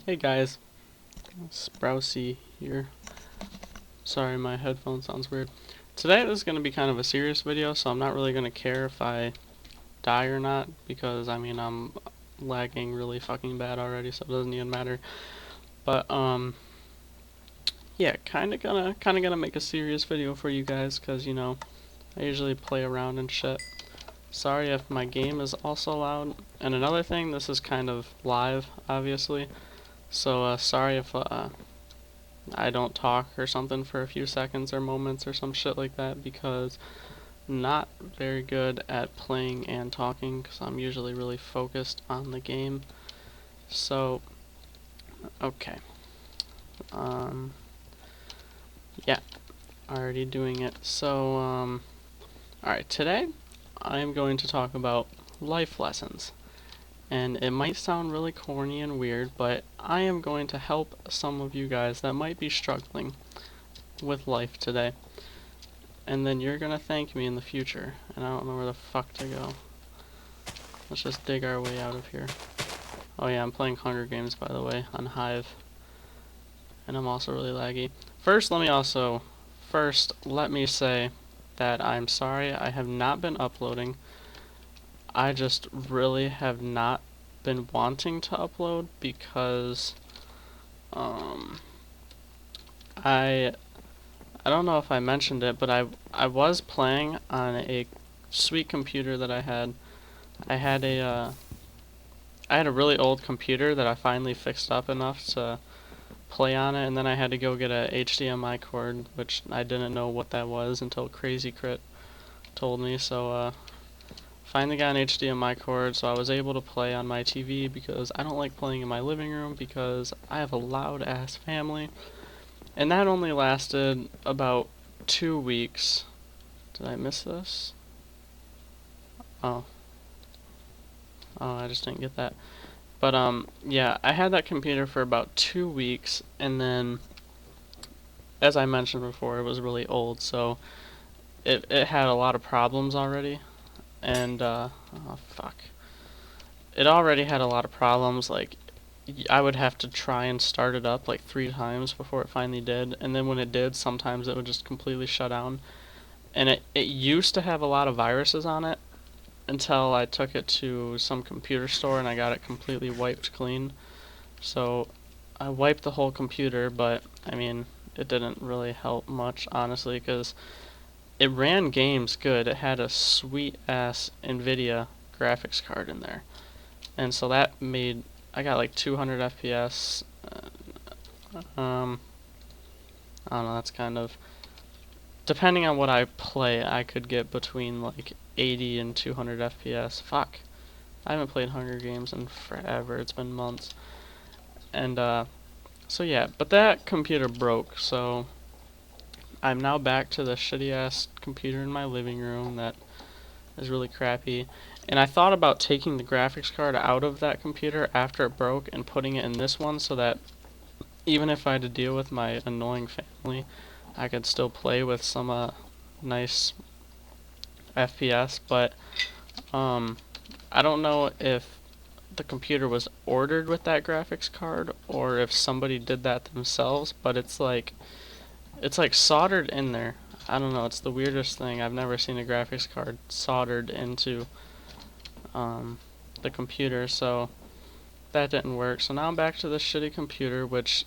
Hey guys, Sprousey here. Sorry, my headphone sounds weird. Today is going to be kind of a serious video, so I'm not really going to care if I die or not, because I mean I'm lagging really fucking bad already, so it doesn't even matter. But yeah, kind of gonna make a serious video for you guys, cause you know I usually play around and shit. Sorry if my game is also loud. And another thing, this is kind of live, obviously. So sorry if I don't talk or something for a few seconds or moments or some shit like that, because I'm not very good at playing and talking because I'm usually really focused on the game. So, okay. Yeah, already doing it. So, alright, today I'm going to talk about life lessons. And it might sound really corny and weird, but I am going to help some of you guys that might be struggling with life today. And then you're gonna thank me in the future, and I don't know where the fuck to go. Let's just dig our way out of here. Oh yeah, I'm playing Hunger Games, by the way, on Hive. And I'm also really laggy. First, let me say that I'm sorry I have not been uploading. I just really have not been wanting to upload because, I don't know if I mentioned it, but I was playing on a sweet computer that I had. I had a really old computer that I finally fixed up enough to play on it, and then I had to go get a HDMI cord, which I didn't know what that was until Crazy Crit told me. So finally got an HDMI cord, so I was able to play on my TV, because I don't like playing in my living room because I have a loud ass family. And that only lasted about 2 weeks. Did I miss this? Oh. Oh, I just didn't get that. But yeah, I had that computer for about 2 weeks, and then, as I mentioned before, it was really old, so it had a lot of problems already, and oh fuck, it already had a lot of problems. Like, I would have to try and start it up like 3 times before it finally did, and then when it did, sometimes it would just completely shut down. And it used to have a lot of viruses on it until I took it to some computer store and I got it completely wiped clean. So I wiped the whole computer, but I mean, it didn't really help much, honestly, because it ran games good. It had a sweet ass NVIDIA graphics card in there, and so that made, I got like 200 FPS. I don't know. That's kind of, depending on what I play, I could get between like 80 and 200 FPS. Fuck, I haven't played Hunger Games in forever. It's been months, and so yeah. But that computer broke, so I'm now back to the shitty ass computer in my living room that is really crappy. And I thought about taking the graphics card out of that computer after it broke and putting it in this one, so that even if I had to deal with my annoying family, I could still play with some nice FPS. But I don't know if the computer was ordered with that graphics card or if somebody did that themselves, but it's like soldered in there. I don't know, it's the weirdest thing. I've never seen a graphics card soldered into the computer, so that didn't work. So now I'm back to this shitty computer, which,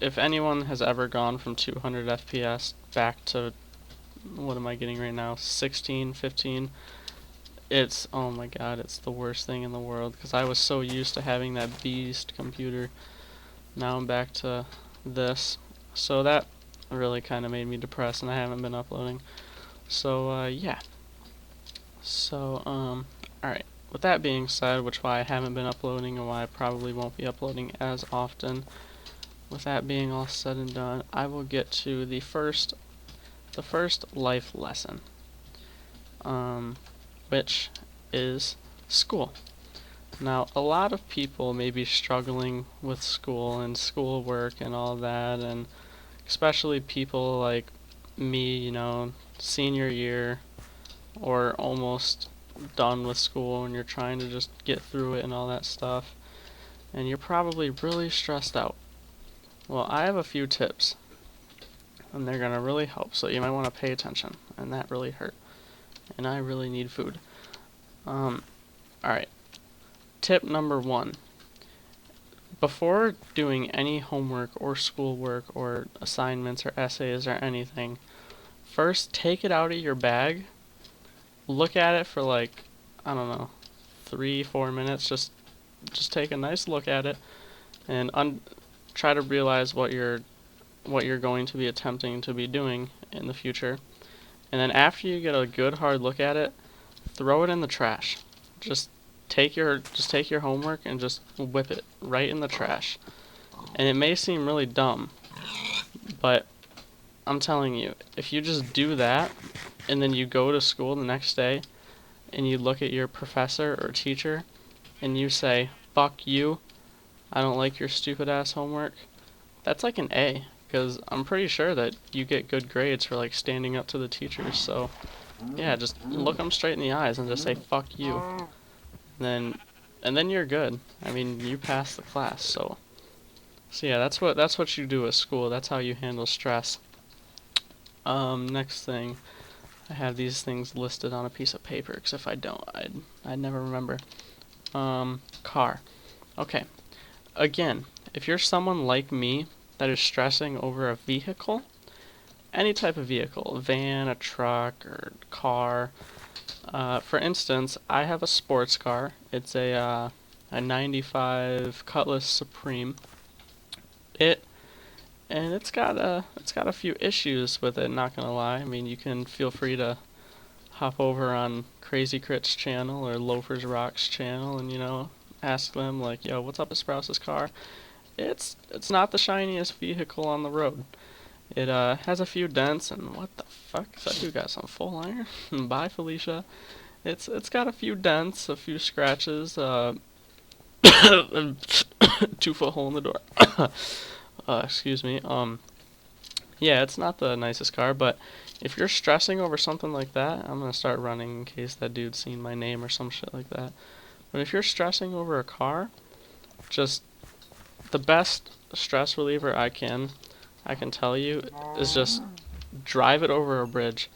if anyone has ever gone from 200 FPS back to, what am I getting right now, 16, 15, it's, oh my god, it's the worst thing in the world, because I was so used to having that beast computer. Now I'm back to this. So that really kind of made me depressed, and I haven't been uploading. So, yeah. So, alright. With that being said, which why I haven't been uploading and why I probably won't be uploading as often, with that being all said and done, I will get to the first life lesson, which is school. Now, a lot of people may be struggling with school and schoolwork and all that, and especially people like me, senior year or almost done with school, and you're trying to just get through it and all that stuff. and you're probably really stressed out. Well, I have a few tips, and they're gonna really help, so you might want to pay attention, and that really hurt. And I really need food. Alright. Tip number 1. Before doing any homework or schoolwork or assignments or essays or anything, first take it out of your bag, look at it for like, I don't know, 3-4 minutes, just take a nice look at it, and try to realize what you're going to be attempting to be doing in the future. And then after you get a good hard look at it, throw it in the trash. Just take your homework and just whip it right in the trash. And it may seem really dumb, but I'm telling you, if you just do that and then you go to school the next day and you look at your professor or teacher and you say, "Fuck you, I don't like your stupid ass homework," that's like an A, because I'm pretty sure that you get good grades for like standing up to the teachers. So yeah, just look them straight in the eyes and just say "fuck you," and then you're good. I mean, you pass the class. So yeah, that's what you do at school. That's how you handle stress. Next thing, I have these things listed on a piece of paper, because if I don't, I'd never remember. Car. Okay. Again, if you're someone like me that is stressing over a vehicle, any type of vehicle, a van, a truck, or car. For instance, I have a sports car. It's a 95 Cutlass Supreme. It's got a few issues with it, not gonna lie. I mean, you can feel free to hop over on Crazy Crit's channel or Loafers Rock's channel and, ask them like, "Yo, what's up with Sprouse's car?" It's not the shiniest vehicle on the road. It has a few dents, and what the fuck? That dude got some full iron. Bye, Felicia. It's got a few dents, a few scratches, 2-foot hole in the door. Excuse me. Yeah, it's not the nicest car, but if you're stressing over something like that, I'm gonna start running in case that dude's seen my name or some shit like that. But if you're stressing over a car, just the best stress reliever I can tell you is just drive it over a bridge.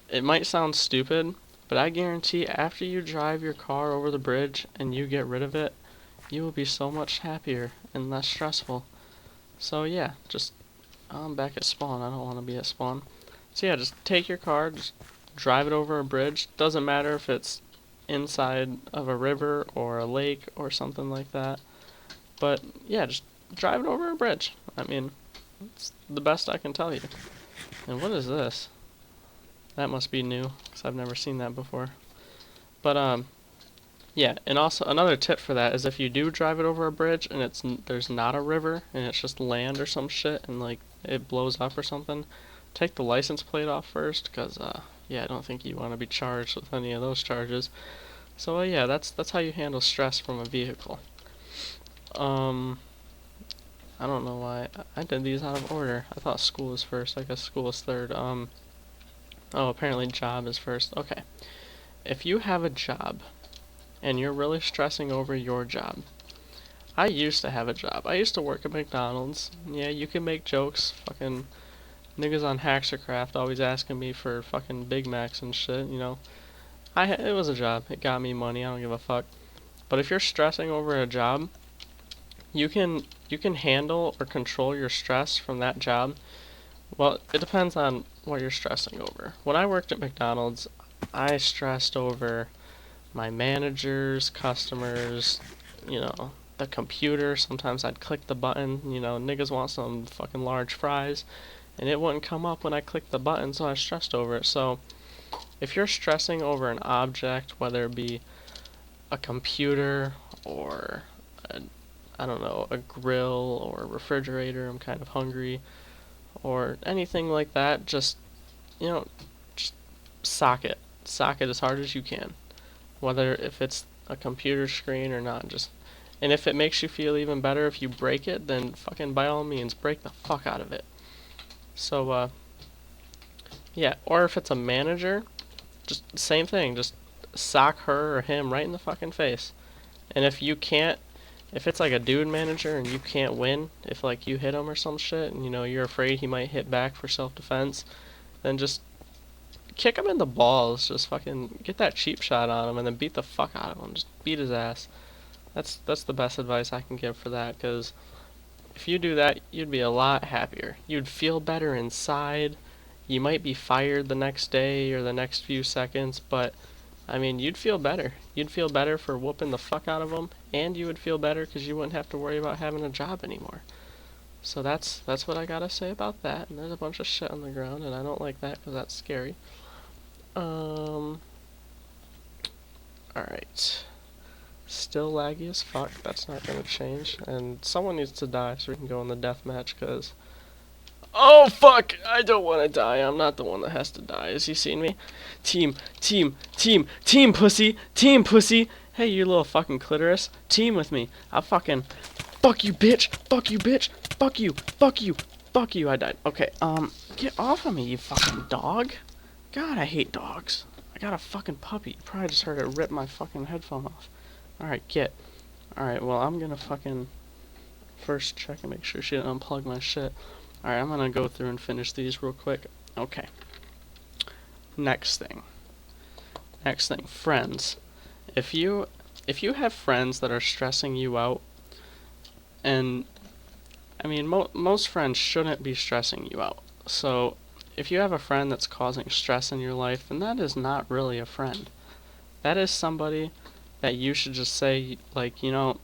It might sound stupid, but I guarantee after you drive your car over the bridge and you get rid of it, you will be so much happier and less stressful. So yeah, I'm back at spawn. I don't want to be at spawn. So yeah, just take your car, just drive it over a bridge. Doesn't matter if it's inside of a river or a lake or something like that. But yeah, just drive it over a bridge. I mean, it's the best I can tell you. And what is this? That must be new, because I've never seen that before. But yeah, and also another tip for that is if you do drive it over a bridge and there's not a river and it's just land or some shit and like it blows up or something, take the license plate off first, because yeah, I don't think you want to be charged with any of those charges. So yeah, that's how you handle stress from a vehicle. I don't know why I did these out of order. I thought school was first. I guess school is third. Oh, apparently job is first. Okay. If you have a job and you're really stressing over your job. I used to have a job. I used to work at McDonald's. Yeah, you can make jokes. Fucking niggas on Haxercraft always asking me for fucking Big Macs and shit, it was a job. It got me money. I don't give a fuck. But if you're stressing over a job, you can handle or control your stress from that job. Well, it depends on what you're stressing over. When I worked at McDonald's, I stressed over my managers, customers, the computer. Sometimes I'd click the button, niggas want some fucking large fries, and it wouldn't come up when I clicked the button, so I stressed over it. So, if you're stressing over an object, whether it be a computer or a grill or a refrigerator, I'm kind of hungry, or anything like that, just sock it. Sock it as hard as you can. Whether if it's a computer screen or not, and if it makes you feel even better if you break it, then fucking by all means break the fuck out of it. So yeah, or if it's a manager, just same thing, just sock her or him right in the fucking face. And if you can't if it's like a dude manager and you can't win, if like you hit him or some shit and you know you're afraid he might hit back for self-defense, then just kick him in the balls. Just fucking get that cheap shot on him and then beat the fuck out of him. Just beat his ass. That's the best advice I can give for that, because if you do that, you'd be a lot happier. You'd feel better inside. You might be fired the next day or the next few seconds, but I mean, you'd feel better. You'd feel better for whooping the fuck out of them, and you would feel better because you wouldn't have to worry about having a job anymore. So that's what I gotta say about that. And there's a bunch of shit on the ground, and I don't like that because that's scary. Alright. Still laggy as fuck. That's not gonna change. And someone needs to die so we can go in the death match, because... Oh, fuck! I don't want to die. I'm not the one that has to die. Has he seen me? Team, pussy! Team, pussy! Hey, you little fucking clitoris. Team with me. I'll fucking... Fuck you, bitch! Fuck you, bitch! Fuck you! Fuck you! Fuck you! I died. Okay, get off of me, you fucking dog! God, I hate dogs. I got a fucking puppy. You probably just heard it rip my fucking headphone off. Alright, get. Alright, well, I'm gonna fucking first check and make sure she didn't unplug my shit. Alright, I'm gonna go through and finish these real quick. Okay. Next thing, friends. If you have friends that are stressing you out, and I mean, most friends shouldn't be stressing you out. So, if you have a friend that's causing stress in your life, then that is not really a friend. That is somebody that you should just say, like, you know,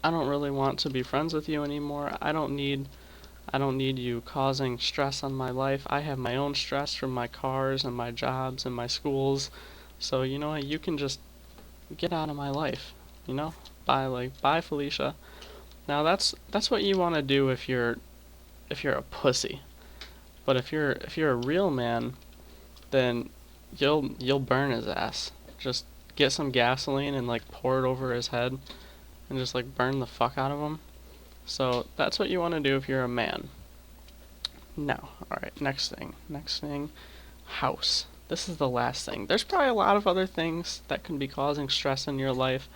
I don't really want to be friends with you anymore. I don't need you causing stress on my life. I have my own stress from my cars and my jobs and my schools. So, you know, you can just get out of my life, you know? Bye Felicia. Now that's what you want to do if you're a pussy. But if you're a real man, then you'll burn his ass. Just get some gasoline and like pour it over his head and just like burn the fuck out of him. So that's what you want to do if you're a man. Now, alright, next thing, house. This is the last thing. There's probably a lot of other things that can be causing stress in your life.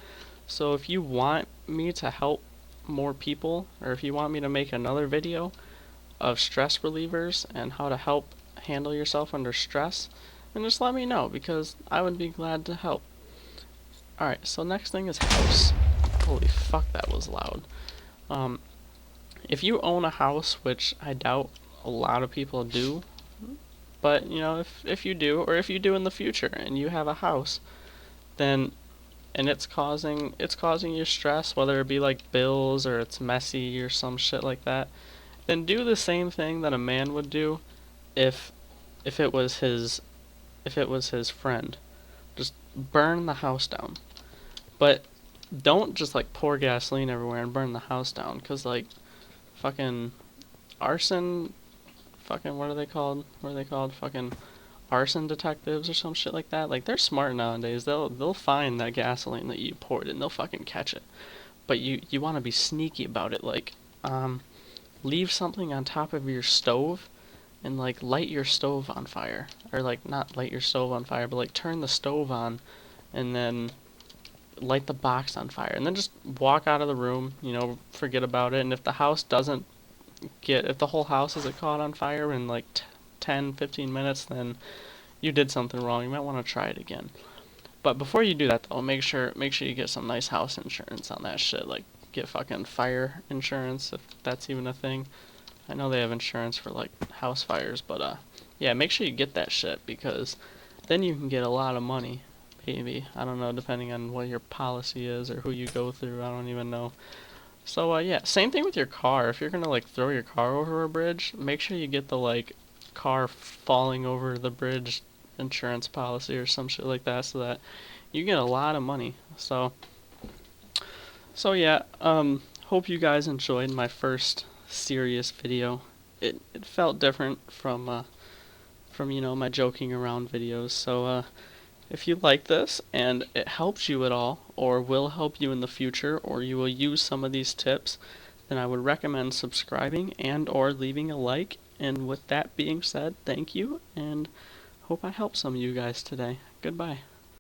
So if you want me to help more people, or if you want me to make another video of stress relievers and how to help handle yourself under stress, then just let me know, because I would be glad to help. Alright, so next thing is house. Holy fuck, that was loud. If you own a house, which I doubt a lot of people do, but you know, if you do, or if you do in the future and you have a house, then and it's causing you stress, whether it be like bills or it's messy or some shit like that, then do the same thing that a man would do if it was his friend. Just burn the house down. But don't just like pour gasoline everywhere and burn the house down, cause like fucking arson, fucking what are they called? Fucking arson detectives or some shit like that. Like, they're smart nowadays. They'll find that gasoline that you poured and they'll fucking catch it. But you want to be sneaky about it. Like, leave something on top of your stove and like light your stove on fire, or like not light your stove on fire, but like turn the stove on and then light the box on fire, and then just walk out of the room, you know, forget about it. And if the whole house isn't caught on fire in like 10-15 minutes, then you did something wrong. You might want to try it again. But before you do that though, make sure you get some nice house insurance on that shit. Like, get fucking fire insurance, if that's even a thing. I know they have insurance for like house fires, but yeah, make sure you get that shit, because then you can get a lot of money. Maybe, I don't know, depending on what your policy is or who you go through, I don't even know. So yeah, same thing with your car. If you're gonna like throw your car over a bridge, make sure you get the like car falling over the bridge insurance policy or some shit like that, so that you get a lot of money. So yeah, hope you guys enjoyed my first serious video. It felt different from you know, my joking around videos. So if you like this and it helps you at all, or will help you in the future, or you will use some of these tips, then I would recommend subscribing and or leaving a like. And with that being said, thank you, and hope I helped some of you guys today. Goodbye.